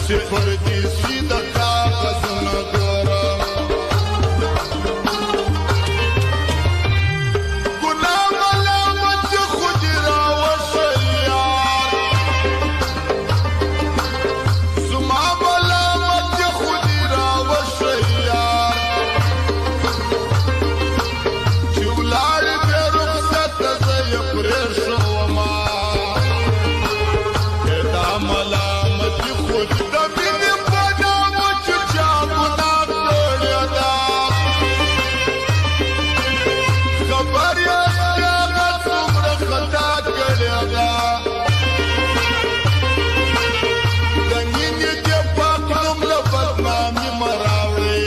پردیسی د کاغذونه ګورم ګناه ملامت چې خو دې راوښی یار زما ملامت چې خو دې راوښی یار چې ولاړې بې رخصت ته زه یې پرېښومه دا ملامت چې خو دې د مینې په نامه چې چا ګناه کړې ده خبر یاست چې هغه څومره خطا کړې ده د مینې دې پاک نوم له بدنامي مه راوړې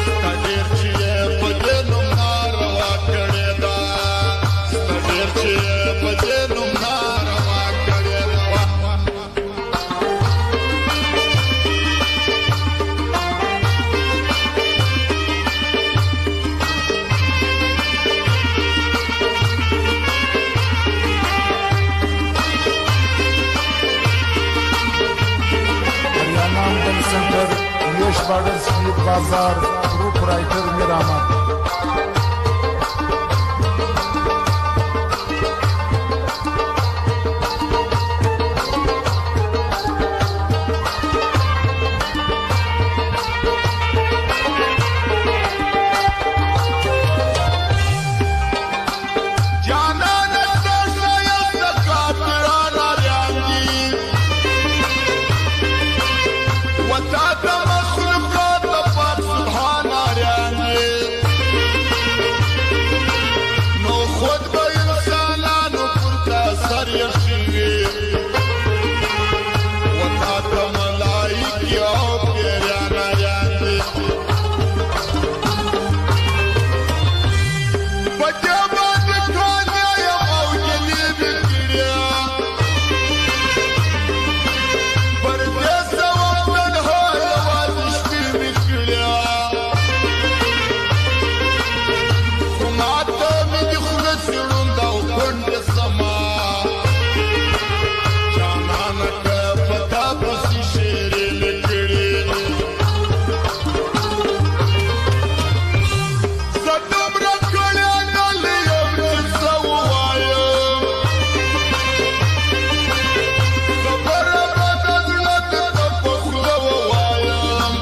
ستا ډېر چې یې په دې نوم ناروا کړې ده ستا ډېر چې یې په دې نوم ناروا کړې ده हरियाणा आमदन सेंटर यश border street बाजार group writer Mir अहमद جانانه ستا ښایسته کافران اریان دي و تا ته مخلوقات د پاک سبحان اریان دي نو خود به انسانانو پورته سر ایښی وي و تا ته ملایکې او پیریان اریان دي په دې باندې ټولې یم او ګلې مې کړې پر دې سوم تنها یوازې شپې مې کړې خو ماته مې د خوله څېړوند او کونډې سما جانانه که په تا پسې شعرې مې کړې زه دومره کړې ډلې یم چې څه ووایم خبره به د زړه درته په خوله ووایم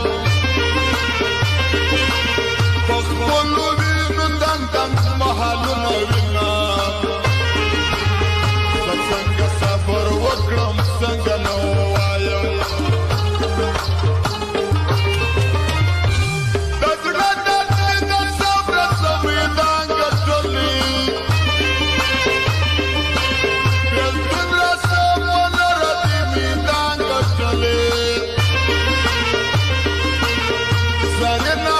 په خپلو وینو دنګ دنګ محلونه وینم زه څنګه صبر وکړم څنګه نه ووایم د زړه درد مې د صبره سوېدان ګټلې بېلتون راسم ولره دې میدان ګټلې زرینه